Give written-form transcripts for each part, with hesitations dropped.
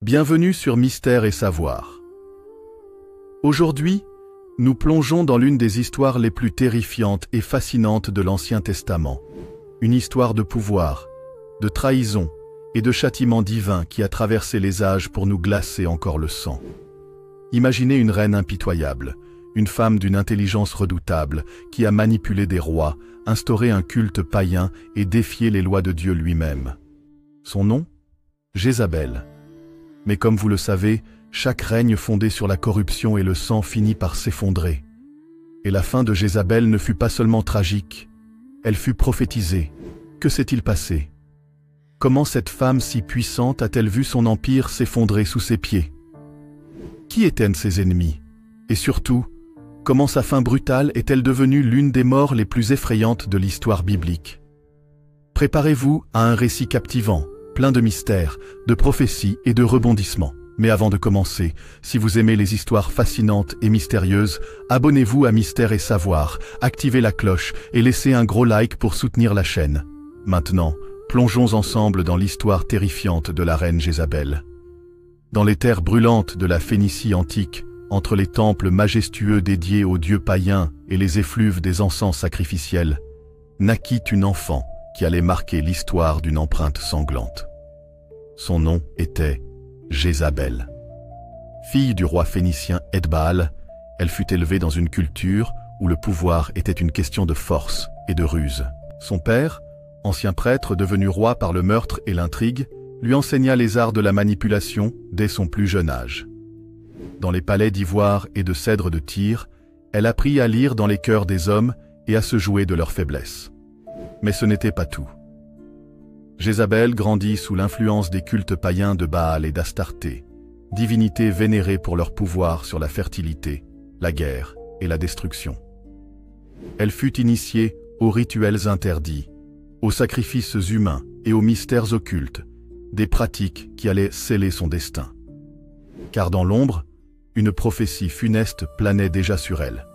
Bienvenue sur Mystère et Savoir. Aujourd'hui, nous plongeons dans l'une des histoires les plus terrifiantes et fascinantes de l'Ancien Testament. Une histoire de pouvoir, de trahison et de châtiment divin qui a traversé les âges pour nous glacer encore le sang. Imaginez une reine impitoyable, une femme d'une intelligence redoutable qui a manipulé des rois, instauré un culte païen et défié les lois de Dieu lui-même. Son nom ? Jézabel. Mais comme vous le savez, chaque règne fondé sur la corruption et le sang finit par s'effondrer. Et la fin de Jézabel ne fut pas seulement tragique, elle fut prophétisée. Que s'est-il passé? Comment cette femme si puissante a-t-elle vu son empire s'effondrer sous ses pieds? Qui étaient ses ennemis? Et surtout, comment sa fin brutale est-elle devenue l'une des morts les plus effrayantes de l'histoire biblique? Préparez-vous à un récit captivant, plein de mystères, de prophéties et de rebondissements. Mais avant de commencer, si vous aimez les histoires fascinantes et mystérieuses, abonnez-vous à Mystère et Savoir, activez la cloche et laissez un gros like pour soutenir la chaîne. Maintenant, plongeons ensemble dans l'histoire terrifiante de la reine Jézabel. Dans les terres brûlantes de la Phénicie antique, entre les temples majestueux dédiés aux dieux païens et les effluves des encens sacrificiels, naquit une enfant qui allait marquer l'histoire d'une empreinte sanglante. Son nom était Jézabel. Fille du roi phénicien Edbaal, elle fut élevée dans une culture où le pouvoir était une question de force et de ruse. Son père, ancien prêtre devenu roi par le meurtre et l'intrigue, lui enseigna les arts de la manipulation dès son plus jeune âge. Dans les palais d'ivoire et de cèdre de Tyr, elle apprit à lire dans les cœurs des hommes et à se jouer de leurs faiblesses. Mais ce n'était pas tout. Jézabel grandit sous l'influence des cultes païens de Baal et d'Astarté, divinités vénérées pour leur pouvoir sur la fertilité, la guerre et la destruction. Elle fut initiée aux rituels interdits, aux sacrifices humains et aux mystères occultes, des pratiques qui allaient sceller son destin. Car dans l'ombre, une prophétie funeste planait déjà sur elle.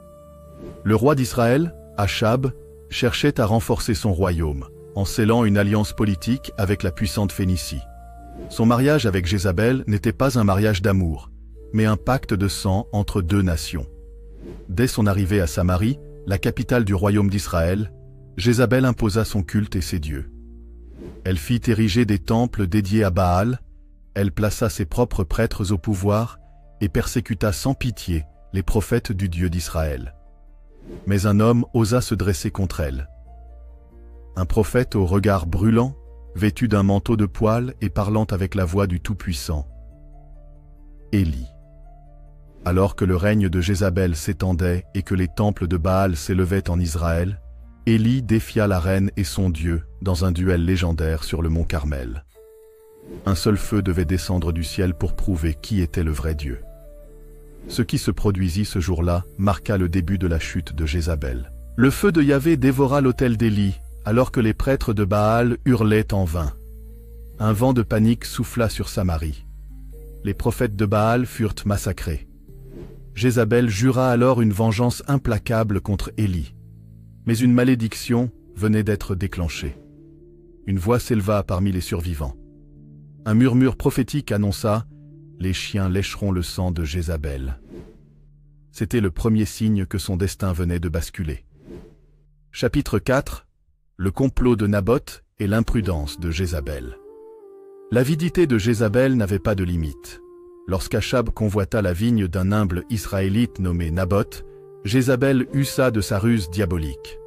Le roi d'Israël, Achab, cherchait à renforcer son royaume, en scellant une alliance politique avec la puissante Phénicie. Son mariage avec Jézabel n'était pas un mariage d'amour, mais un pacte de sang entre deux nations. Dès son arrivée à Samarie, la capitale du royaume d'Israël, Jézabel imposa son culte et ses dieux. Elle fit ériger des temples dédiés à Baal, elle plaça ses propres prêtres au pouvoir et persécuta sans pitié les prophètes du Dieu d'Israël. Mais un homme osa se dresser contre elle. Un prophète au regard brûlant, vêtu d'un manteau de poil et parlant avec la voix du Tout-Puissant. Élie. Alors que le règne de Jézabel s'étendait et que les temples de Baal s'élevaient en Israël, Élie défia la reine et son Dieu dans un duel légendaire sur le mont Carmel. Un seul feu devait descendre du ciel pour prouver qui était le vrai Dieu. Ce qui se produisit ce jour-là marqua le début de la chute de Jézabel. Le feu de Yahvé dévora l'autel d'Élie, alors que les prêtres de Baal hurlaient en vain. Un vent de panique souffla sur Samarie. Les prophètes de Baal furent massacrés. Jézabel jura alors une vengeance implacable contre Élie. Mais une malédiction venait d'être déclenchée. Une voix s'éleva parmi les survivants. Un murmure prophétique annonça « Les chiens lécheront le sang de Jézabel ». C'était le premier signe que son destin venait de basculer. Chapitre 4. Le complot de Naboth et l'imprudence de Jézabel. L'avidité de Jézabel n'avait pas de limite. Lorsqu'Achab convoita la vigne d'un humble Israélite nommé Naboth, Jézabel usa de sa ruse diabolique.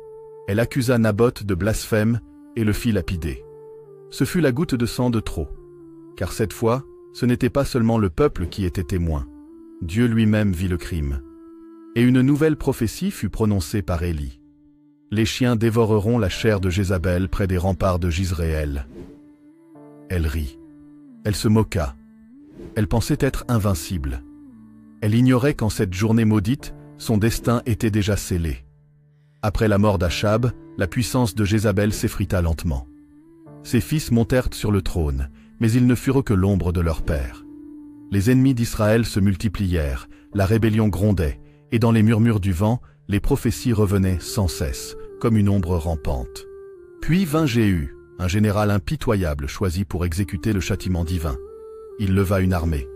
Elle accusa Naboth de blasphème et le fit lapider. Ce fut la goutte de sang de trop. Car cette fois, ce n'était pas seulement le peuple qui était témoin. Dieu lui-même vit le crime. Et une nouvelle prophétie fut prononcée par Élie. Les chiens dévoreront la chair de Jézabel près des remparts de Jizréel. Elle rit. Elle se moqua. Elle pensait être invincible. Elle ignorait qu'en cette journée maudite, son destin était déjà scellé. Après la mort d'Achab, la puissance de Jézabel s'effrita lentement. Ses fils montèrent sur le trône, mais ils ne furent que l'ombre de leur père. Les ennemis d'Israël se multiplièrent, la rébellion grondait, et dans les murmures du vent, les prophéties revenaient sans cesse, comme une ombre rampante. Puis vint Jéhu, un général impitoyable choisi pour exécuter le châtiment divin. il leva une armée.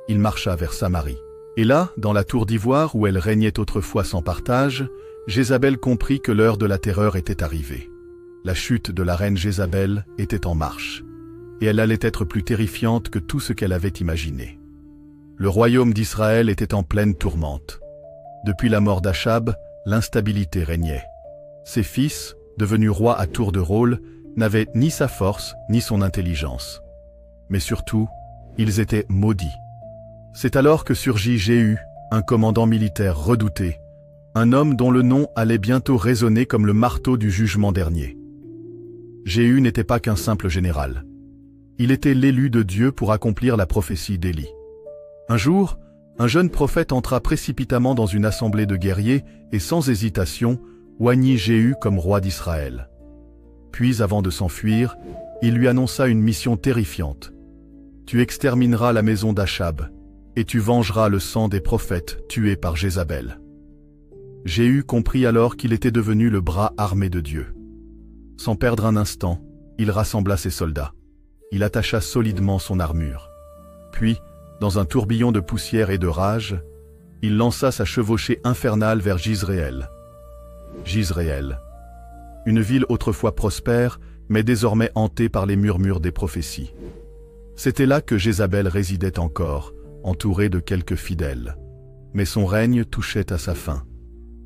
Il marcha vers Samarie. Et là, dans la tour d'ivoire où elle régnait autrefois sans partage, Jézabel comprit que l'heure de la terreur était arrivée. La chute de la reine Jézabel était en marche, et elle allait être plus terrifiante que tout ce qu'elle avait imaginé. Le royaume d'Israël était en pleine tourmente. Depuis la mort d'Achab, l'instabilité régnait. Ses fils, devenus rois à tour de rôle, n'avaient ni sa force ni son intelligence. Mais surtout, ils étaient maudits. C'est alors que surgit Jéhu, un commandant militaire redouté, un homme dont le nom allait bientôt résonner comme le marteau du jugement dernier. Jéhu n'était pas qu'un simple général. Il était l'élu de Dieu pour accomplir la prophétie d'Élie. Un jour, un jeune prophète entra précipitamment dans une assemblée de guerriers et sans hésitation, oignit Jéhu comme roi d'Israël. Puis, avant de s'enfuir, il lui annonça une mission terrifiante. « Tu extermineras la maison d'Achab, et tu vengeras le sang des prophètes tués par Jézabel. » Jéhu comprit alors qu'il était devenu le bras armé de Dieu. Sans perdre un instant, il rassembla ses soldats. Il attacha solidement son armure. Puis, dans un tourbillon de poussière et de rage, il lança sa chevauchée infernale vers Jizréel. Jizréel, une ville autrefois prospère, mais désormais hantée par les murmures des prophéties. C'était là que Jézabel résidait encore, entourée de quelques fidèles. Mais son règne touchait à sa fin.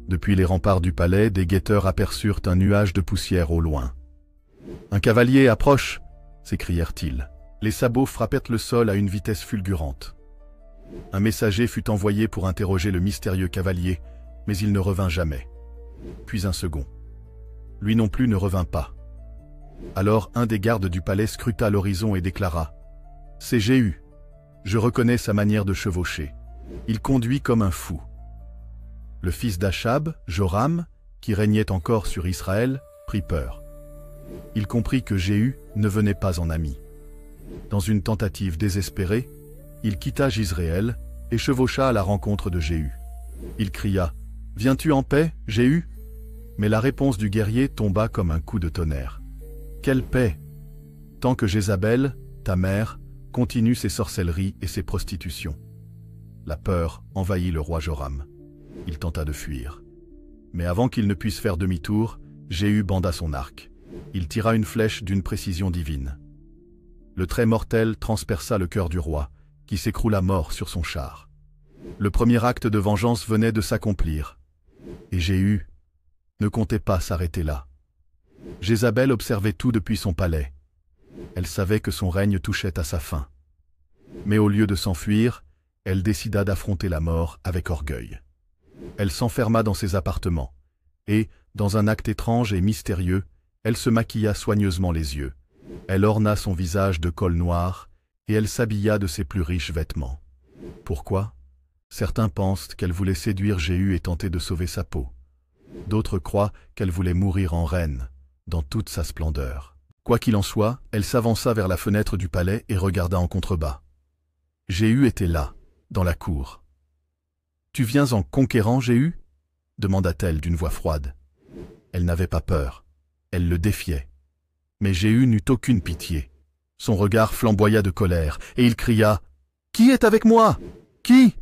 Depuis les remparts du palais, des guetteurs aperçurent un nuage de poussière au loin. « Un cavalier approche !» s'écrièrent-ils. Les sabots frappèrent le sol à une vitesse fulgurante. Un messager fut envoyé pour interroger le mystérieux cavalier, mais il ne revint jamais. Puis un second. Lui non plus ne revint pas. Alors un des gardes du palais scruta l'horizon et déclara « C'est Jéhu. Je reconnais sa manière de chevaucher. Il conduit comme un fou. » Le fils d'Achab, Joram, qui régnait encore sur Israël, prit peur. Il comprit que Jéhu ne venait pas en ami. Dans une tentative désespérée, il quitta Jizréel et chevaucha à la rencontre de Jéhu. Il cria « Viens-tu en paix, Jéhu ?» Mais la réponse du guerrier tomba comme un coup de tonnerre. « Quelle paix ! Tant que Jézabel, ta mère, continue ses sorcelleries et ses prostitutions. » La peur envahit le roi Joram. Il tenta de fuir. Mais avant qu'il ne puisse faire demi-tour, Jéhu banda son arc. Il tira une flèche d'une précision divine. Le trait mortel transperça le cœur du roi, qui s'écroula mort sur son char. Le premier acte de vengeance venait de s'accomplir. Et Jéhu ne comptait pas s'arrêter là. Jézabel observait tout depuis son palais. Elle savait que son règne touchait à sa fin. Mais au lieu de s'enfuir, elle décida d'affronter la mort avec orgueil. Elle s'enferma dans ses appartements, et, dans un acte étrange et mystérieux, elle se maquilla soigneusement les yeux. Elle orna son visage de col noir, et elle s'habilla de ses plus riches vêtements. Pourquoi? Certains pensent qu'elle voulait séduire Jéhu et tenter de sauver sa peau. D'autres croient qu'elle voulait mourir en reine, dans toute sa splendeur. Quoi qu'il en soit, elle s'avança vers la fenêtre du palais et regarda en contrebas. Jéhu était là, dans la cour. « Tu viens en conquérant, Jéhu » demanda-t-elle d'une voix froide. Elle n'avait pas peur. Elle le défiait. Mais Jéhu n'eut aucune pitié. Son regard flamboya de colère, et il cria « Qui est avec moi? Qui ?»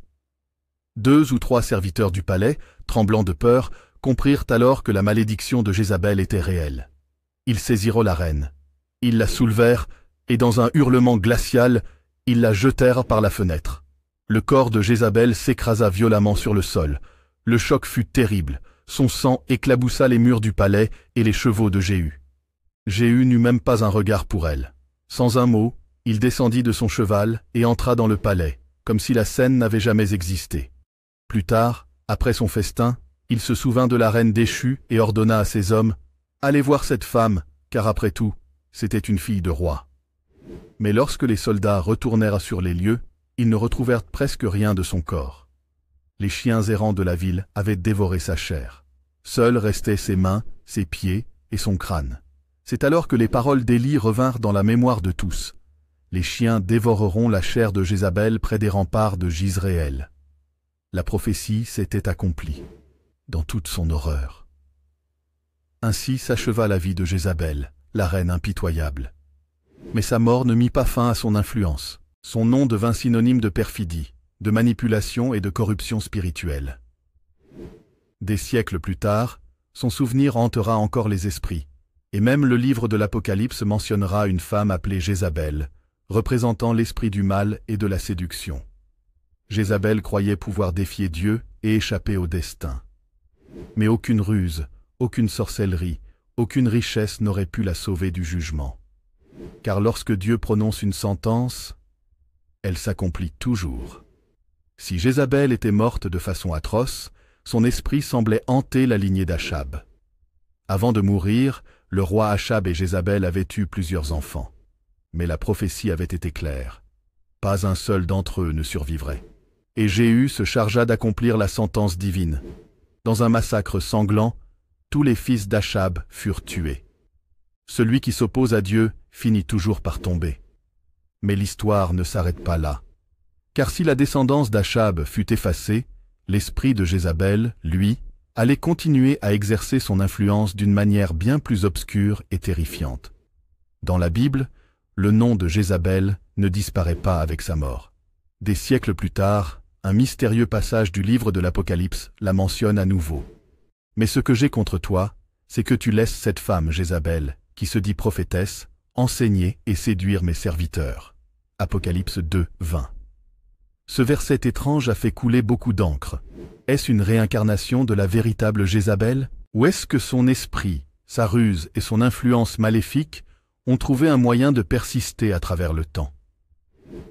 2 ou 3 serviteurs du palais, tremblant de peur, comprirent alors que la malédiction de Jézabel était réelle. Ils saisirent la reine. Ils la soulevèrent, et dans un hurlement glacial, ils la jetèrent par la fenêtre. Le corps de Jézabel s'écrasa violemment sur le sol. Le choc fut terrible. Son sang éclaboussa les murs du palais et les chevaux de Jéhu. Jéhu n'eut même pas un regard pour elle. Sans un mot, il descendit de son cheval et entra dans le palais, comme si la scène n'avait jamais existé. Plus tard, après son festin, il se souvint de la reine déchue et ordonna à ses hommes « Allez voir cette femme, car après tout, c'était une fille de roi. » Mais lorsque les soldats retournèrent sur les lieux, ils ne retrouvèrent presque rien de son corps. Les chiens errants de la ville avaient dévoré sa chair. Seuls restaient ses mains, ses pieds et son crâne. C'est alors que les paroles d'Élie revinrent dans la mémoire de tous. Les chiens dévoreront la chair de Jézabel près des remparts de Jizréel. La prophétie s'était accomplie, dans toute son horreur. Ainsi s'acheva la vie de Jézabel, la reine impitoyable. Mais sa mort ne mit pas fin à son influence. Son nom devint synonyme de perfidie, de manipulation et de corruption spirituelle. Des siècles plus tard, son souvenir hantera encore les esprits, et même le livre de l'Apocalypse mentionnera une femme appelée Jézabel, représentant l'esprit du mal et de la séduction. Jézabel croyait pouvoir défier Dieu et échapper au destin. Mais aucune ruse, aucune sorcellerie, aucune richesse n'aurait pu la sauver du jugement. Car lorsque Dieu prononce une sentence, elle s'accomplit toujours. Si Jézabel était morte de façon atroce, son esprit semblait hanter la lignée d'Achab. Avant de mourir, le roi Achab et Jézabel avaient eu plusieurs enfants. Mais la prophétie avait été claire. Pas un seul d'entre eux ne survivrait. Et Jéhu se chargea d'accomplir la sentence divine. Dans un massacre sanglant, tous les fils d'Achab furent tués. Celui qui s'oppose à Dieu finit toujours par tomber. Mais l'histoire ne s'arrête pas là. Car si la descendance d'Achab fut effacée, l'esprit de Jézabel, lui, allait continuer à exercer son influence d'une manière bien plus obscure et terrifiante. Dans la Bible, le nom de Jézabel ne disparaît pas avec sa mort. Des siècles plus tard, un mystérieux passage du livre de l'Apocalypse la mentionne à nouveau. Mais ce que j'ai contre toi, c'est que tu laisses cette femme, Jézabel, qui se dit prophétesse, enseigner et séduire mes serviteurs. Apocalypse 2, 20. Ce verset étrange a fait couler beaucoup d'encre. Est-ce une réincarnation de la véritable Jézabel, ou est-ce que son esprit, sa ruse et son influence maléfique ont trouvé un moyen de persister à travers le temps?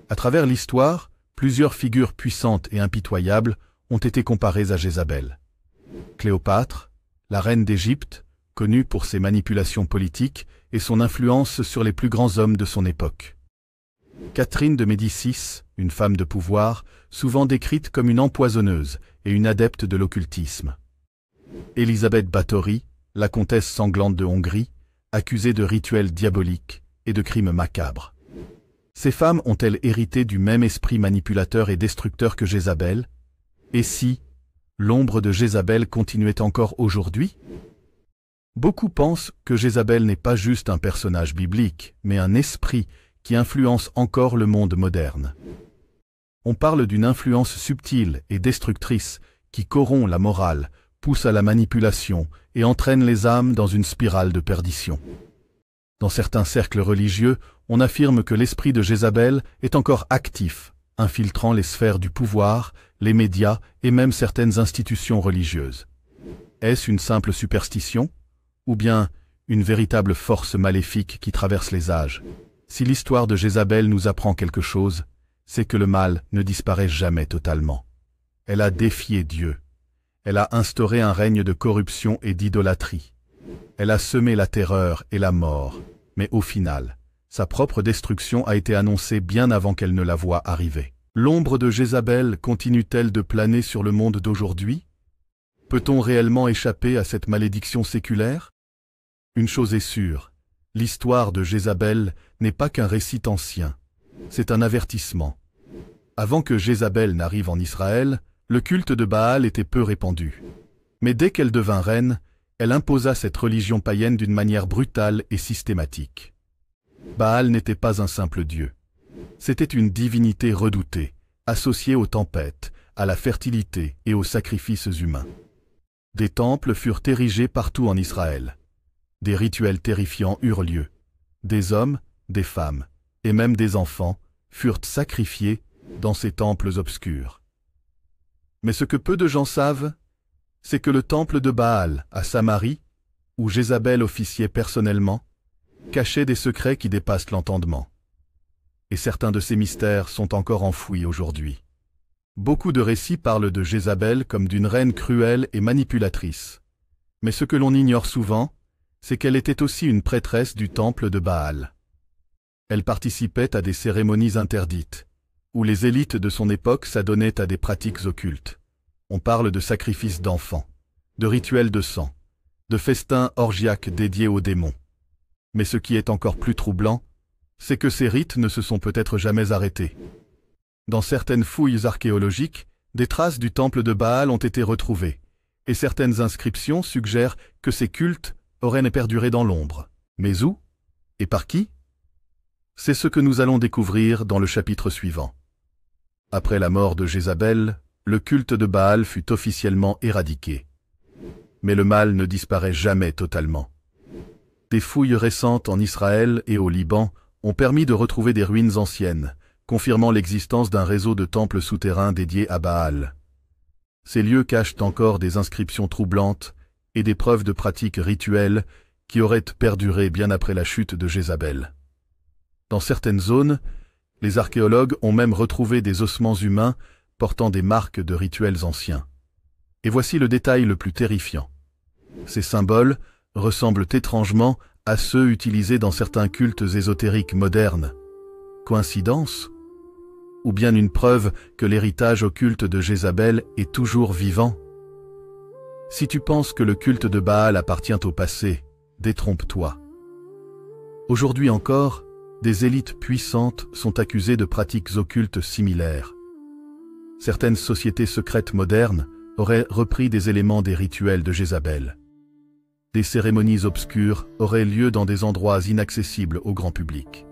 À travers l'histoire, plusieurs figures puissantes et impitoyables ont été comparées à Jézabel. Cléopâtre, la reine d'Égypte, connue pour ses manipulations politiques et son influence sur les plus grands hommes de son époque. Catherine de Médicis, une femme de pouvoir, souvent décrite comme une empoisonneuse et une adepte de l'occultisme. Élisabeth Báthory, la comtesse sanglante de Hongrie, accusée de rituels diaboliques et de crimes macabres. Ces femmes ont-elles hérité du même esprit manipulateur et destructeur que Jézabel? Et si l'ombre de Jézabel continuait encore aujourd'hui? Beaucoup pensent que Jézabel n'est pas juste un personnage biblique, mais un esprit qui influence encore le monde moderne. On parle d'une influence subtile et destructrice qui corrompt la morale, pousse à la manipulation et entraîne les âmes dans une spirale de perdition. Dans certains cercles religieux, on affirme que l'esprit de Jézabel est encore actif, infiltrant les sphères du pouvoir, les médias et même certaines institutions religieuses. Est-ce une simple superstition? Ou bien une véritable force maléfique qui traverse les âges? Si l'histoire de Jézabel nous apprend quelque chose, c'est que le mal ne disparaît jamais totalement. Elle a défié Dieu. Elle a instauré un règne de corruption et d'idolâtrie. Elle a semé la terreur et la mort, mais au final, sa propre destruction a été annoncée bien avant qu'elle ne la voie arriver. L'ombre de Jézabel continue-t-elle de planer sur le monde d'aujourd'hui? Peut-on réellement échapper à cette malédiction séculaire? Une chose est sûre, l'histoire de Jézabel n'est pas qu'un récit ancien, c'est un avertissement. Avant que Jézabel n'arrive en Israël, le culte de Baal était peu répandu. Mais dès qu'elle devint reine, elle imposa cette religion païenne d'une manière brutale et systématique. Baal n'était pas un simple dieu. C'était une divinité redoutée, associée aux tempêtes, à la fertilité et aux sacrifices humains. Des temples furent érigés partout en Israël. Des rituels terrifiants eurent lieu. Des hommes, des femmes, et même des enfants furent sacrifiés dans ces temples obscurs. Mais ce que peu de gens savent, c'est que le temple de Baal, à Samarie, où Jézabel officiait personnellement, cachait des secrets qui dépassent l'entendement. Et certains de ces mystères sont encore enfouis aujourd'hui. Beaucoup de récits parlent de Jézabel comme d'une reine cruelle et manipulatrice. Mais ce que l'on ignore souvent, c'est qu'elle était aussi une prêtresse du temple de Baal. Elle participait à des cérémonies interdites, où les élites de son époque s'adonnaient à des pratiques occultes. On parle de sacrifices d'enfants, de rituels de sang, de festins orgiaques dédiés aux démons. Mais ce qui est encore plus troublant, c'est que ces rites ne se sont peut-être jamais arrêtés. Dans certaines fouilles archéologiques, des traces du temple de Baal ont été retrouvées, et certaines inscriptions suggèrent que ces cultes auraient perduré dans l'ombre. Mais où? Et par qui? C'est ce que nous allons découvrir dans le chapitre suivant. Après la mort de Jézabel, le culte de Baal fut officiellement éradiqué. Mais le mal ne disparaît jamais totalement. Des fouilles récentes en Israël et au Liban ont permis de retrouver des ruines anciennes, confirmant l'existence d'un réseau de temples souterrains dédiés à Baal. Ces lieux cachent encore des inscriptions troublantes et des preuves de pratiques rituelles qui auraient perduré bien après la chute de Jézabel. Dans certaines zones, les archéologues ont même retrouvé des ossements humains portant des marques de rituels anciens. Et voici le détail le plus terrifiant. Ces symboles ressemblent étrangement à ceux utilisés dans certains cultes ésotériques modernes. Coïncidence ? Ou bien une preuve que l'héritage occulte de Jézabel est toujours vivant? Si tu penses que le culte de Baal appartient au passé, détrompe-toi. Aujourd'hui encore, des élites puissantes sont accusées de pratiques occultes similaires. Certaines sociétés secrètes modernes auraient repris des éléments des rituels de Jézabel. Des cérémonies obscures auraient lieu dans des endroits inaccessibles au grand public.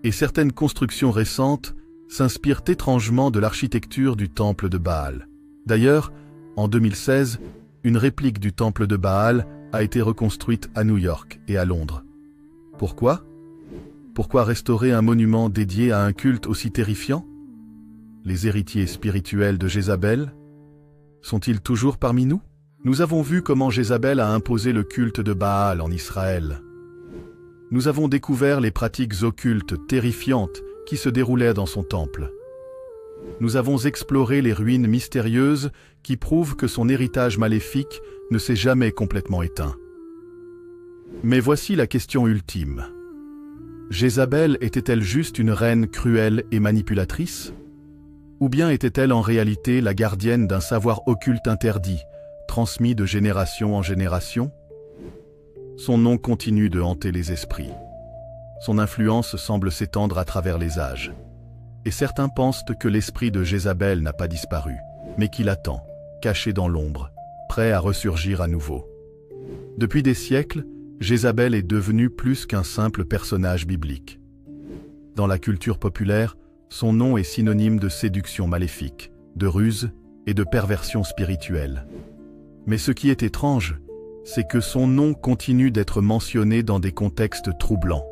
Et certaines constructions récentes s'inspirent étrangement de l'architecture du temple de Baal. D'ailleurs, en 2016, une réplique du temple de Baal a été reconstruite à New York et à Londres. Pourquoi ? Pourquoi restaurer un monument dédié à un culte aussi terrifiant? Les héritiers spirituels de Jézabel sont-ils toujours parmi nous? Nous avons vu comment Jézabel a imposé le culte de Baal en Israël. Nous avons découvert les pratiques occultes terrifiantes qui se déroulaient dans son temple. Nous avons exploré les ruines mystérieuses qui prouvent que son héritage maléfique ne s'est jamais complètement éteint. Mais voici la question ultime. Jézabel était-elle juste une reine cruelle et manipulatrice? Ou bien était-elle en réalité la gardienne d'un savoir occulte interdit, transmis de génération en génération? Son nom continue de hanter les esprits. Son influence semble s'étendre à travers les âges. Et certains pensent que l'esprit de Jézabel n'a pas disparu, mais qu'il attend, caché dans l'ombre, prêt à ressurgir à nouveau. Depuis des siècles, Jézabel est devenue plus qu'un simple personnage biblique. Dans la culture populaire, son nom est synonyme de séduction maléfique, de ruse et de perversion spirituelle. Mais ce qui est étrange, c'est que son nom continue d'être mentionné dans des contextes troublants.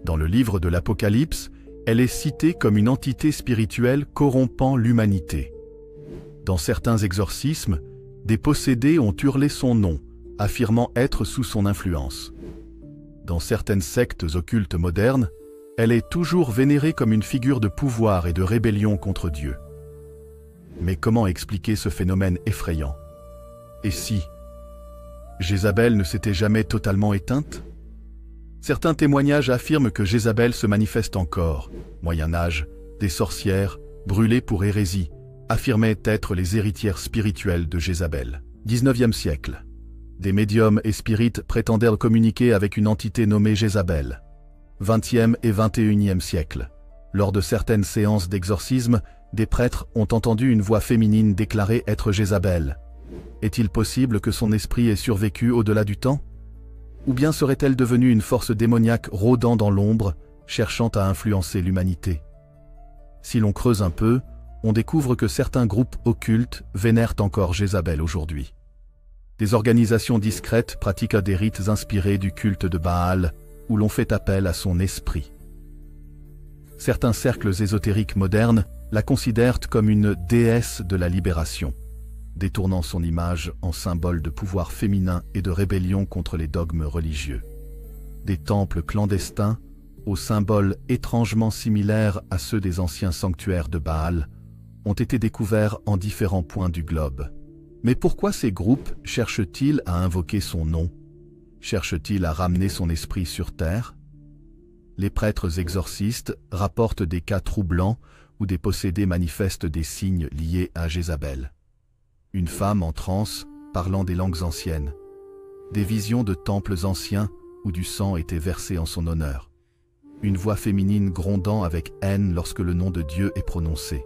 Dans le livre de l'Apocalypse, elle est citée comme une entité spirituelle corrompant l'humanité. Dans certains exorcismes, des possédés ont hurlé son nom, affirmant être sous son influence. Dans certaines sectes occultes modernes, elle est toujours vénérée comme une figure de pouvoir et de rébellion contre Dieu. Mais comment expliquer ce phénomène effrayant? Et si Jézabel ne s'était jamais totalement éteinte? Certains témoignages affirment que Jézabel se manifeste encore. Moyen-Âge, des sorcières, brûlées pour hérésie, affirmaient être les héritières spirituelles de Jézabel. 19e siècle. Des médiums et spirites prétendèrent communiquer avec une entité nommée Jézabel. 20e et 21e siècle. Lors de certaines séances d'exorcisme, des prêtres ont entendu une voix féminine déclarer être Jézabel. Est-il possible que son esprit ait survécu au-delà du temps? Ou bien serait-elle devenue une force démoniaque rôdant dans l'ombre, cherchant à influencer l'humanité? Si l'on creuse un peu, on découvre que certains groupes occultes vénèrent encore Jézabel aujourd'hui. Des organisations discrètes pratiquent des rites inspirés du culte de Baal, où l'on fait appel à son esprit. Certains cercles ésotériques modernes la considèrent comme une déesse de la libération, détournant son image en symbole de pouvoir féminin et de rébellion contre les dogmes religieux. Des temples clandestins, aux symboles étrangement similaires à ceux des anciens sanctuaires de Baal, ont été découverts en différents points du globe. Mais pourquoi ces groupes cherchent-ils à invoquer son nom? Cherchent-ils à ramener son esprit sur terre? Les prêtres exorcistes rapportent des cas troublants où des possédés manifestent des signes liés à Jézabel. Une femme en transe parlant des langues anciennes. Des visions de temples anciens où du sang était versé en son honneur. Une voix féminine grondant avec haine lorsque le nom de Dieu est prononcé.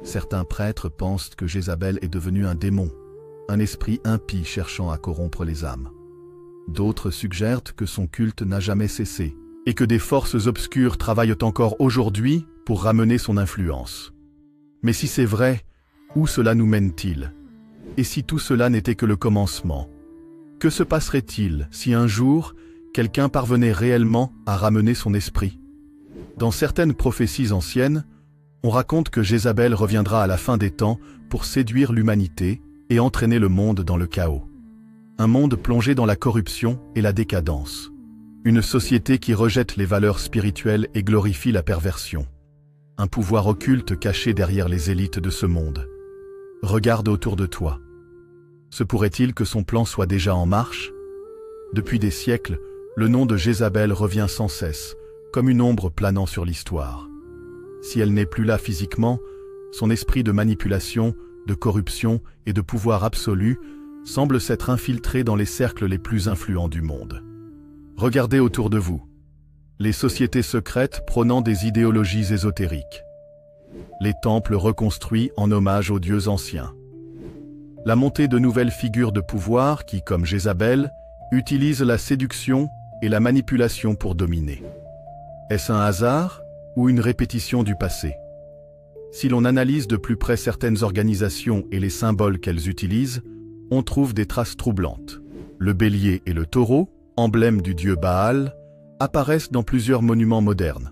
Certains prêtres pensent que Jézabel est devenue un démon, un esprit impie cherchant à corrompre les âmes. D'autres suggèrent que son culte n'a jamais cessé et que des forces obscures travaillent encore aujourd'hui pour ramener son influence. Mais si c'est vrai, où cela nous mène-t-il? Et si tout cela n'était que le commencement? Que se passerait-il si un jour, quelqu'un parvenait réellement à ramener son esprit? Dans certaines prophéties anciennes, on raconte que Jézabel reviendra à la fin des temps pour séduire l'humanité et entraîner le monde dans le chaos. Un monde plongé dans la corruption et la décadence. Une société qui rejette les valeurs spirituelles et glorifie la perversion. Un pouvoir occulte caché derrière les élites de ce monde. Regarde autour de toi. Se pourrait-il que son plan soit déjà en marche? Depuis des siècles, le nom de Jézabel revient sans cesse, comme une ombre planant sur l'histoire. Si elle n'est plus là physiquement, son esprit de manipulation, de corruption et de pouvoir absolu semble s'être infiltré dans les cercles les plus influents du monde. Regardez autour de vous. Les sociétés secrètes prônant des idéologies ésotériques. Les temples reconstruits en hommage aux dieux anciens. La montée de nouvelles figures de pouvoir qui, comme Jézabel, utilisent la séduction et la manipulation pour dominer. Est-ce un hasard ou une répétition du passé? Si l'on analyse de plus près certaines organisations et les symboles qu'elles utilisent, on trouve des traces troublantes. Le bélier et le taureau, emblèmes du dieu Baal, apparaissent dans plusieurs monuments modernes.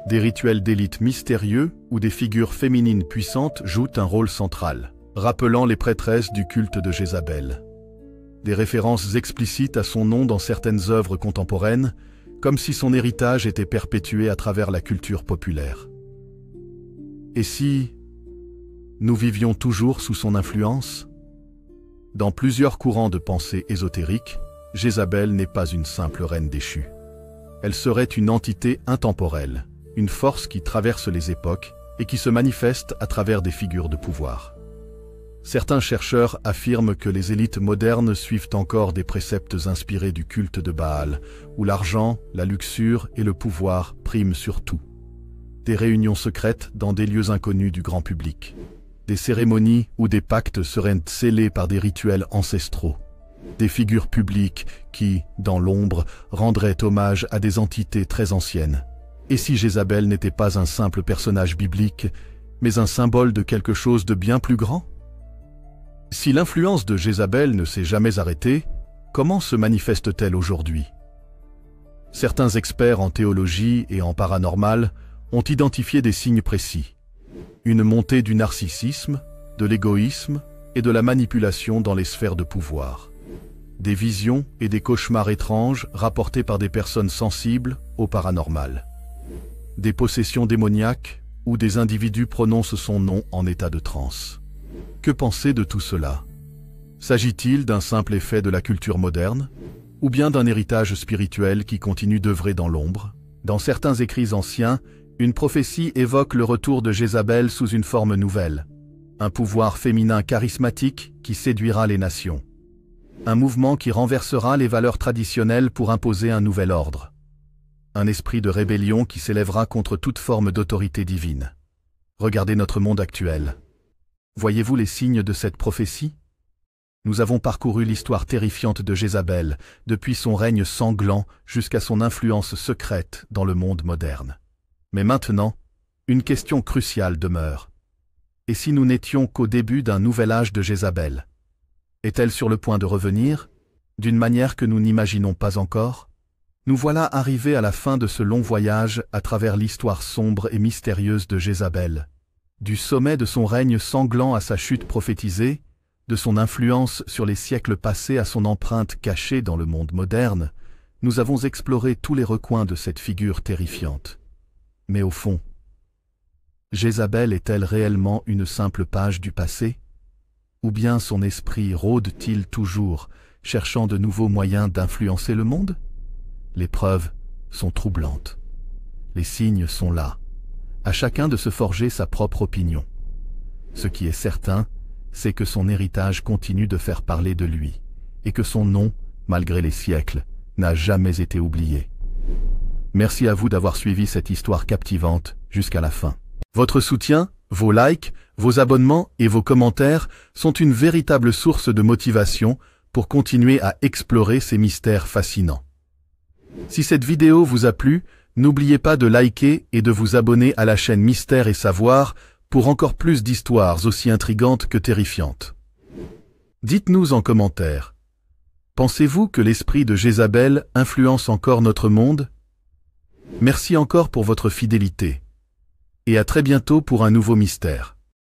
Des rituels d'élite mystérieux où des figures féminines puissantes jouent un rôle central, rappelant les prêtresses du culte de Jézabel. Des références explicites à son nom dans certaines œuvres contemporaines, comme si son héritage était perpétué à travers la culture populaire. Et si nous vivions toujours sous son influence? Dans plusieurs courants de pensée ésotériques, Jézabel n'est pas une simple reine déchue. Elle serait une entité intemporelle, une force qui traverse les époques et qui se manifeste à travers des figures de pouvoir. Certains chercheurs affirment que les élites modernes suivent encore des préceptes inspirés du culte de Baal, où l'argent, la luxure et le pouvoir priment sur tout. Des réunions secrètes dans des lieux inconnus du grand public. Des cérémonies où des pactes seraient scellés par des rituels ancestraux. Des figures publiques qui, dans l'ombre, rendraient hommage à des entités très anciennes. Et si Jézabel n'était pas un simple personnage biblique, mais un symbole de quelque chose de bien plus grand? Si l'influence de Jézabel ne s'est jamais arrêtée, comment se manifeste-t-elle aujourd'hui? Certains experts en théologie et en paranormal ont identifié des signes précis. Une montée du narcissisme, de l'égoïsme et de la manipulation dans les sphères de pouvoir. Des visions et des cauchemars étranges rapportés par des personnes sensibles au paranormal. Des possessions démoniaques où des individus prononcent son nom en état de transe. Que penser de tout cela? S'agit-il d'un simple effet de la culture moderne, ou bien d'un héritage spirituel qui continue d'œuvrer dans l'ombre? Dans certains écrits anciens, une prophétie évoque le retour de Jézabel sous une forme nouvelle. Un pouvoir féminin charismatique qui séduira les nations. Un mouvement qui renversera les valeurs traditionnelles pour imposer un nouvel ordre. Un esprit de rébellion qui s'élèvera contre toute forme d'autorité divine. Regardez notre monde actuel. Voyez-vous les signes de cette prophétie? Nous avons parcouru l'histoire terrifiante de Jézabel, depuis son règne sanglant jusqu'à son influence secrète dans le monde moderne. Mais maintenant, une question cruciale demeure. Et si nous n'étions qu'au début d'un nouvel âge de Jézabel? Est-elle sur le point de revenir, d'une manière que nous n'imaginons pas encore? Nous voilà arrivés à la fin de ce long voyage à travers l'histoire sombre et mystérieuse de Jézabel. Du sommet de son règne sanglant à sa chute prophétisée, de son influence sur les siècles passés à son empreinte cachée dans le monde moderne, nous avons exploré tous les recoins de cette figure terrifiante. Mais au fond, Jézabel est-elle réellement une simple page du passé? Ou bien son esprit rôde-t-il toujours, cherchant de nouveaux moyens d'influencer le monde? Les preuves sont troublantes. Les signes sont là. À chacun de se forger sa propre opinion. Ce qui est certain, c'est que son héritage continue de faire parler de lui, et que son nom, malgré les siècles, n'a jamais été oublié. Merci à vous d'avoir suivi cette histoire captivante jusqu'à la fin. Votre soutien, vos likes, vos abonnements et vos commentaires sont une véritable source de motivation pour continuer à explorer ces mystères fascinants. Si cette vidéo vous a plu, n'oubliez pas de liker et de vous abonner à la chaîne Mystère et Savoir pour encore plus d'histoires aussi intrigantes que terrifiantes. Dites-nous en commentaire. Pensez-vous que l'esprit de Jézabel influence encore notre monde? Merci encore pour votre fidélité. Et à très bientôt pour un nouveau mystère.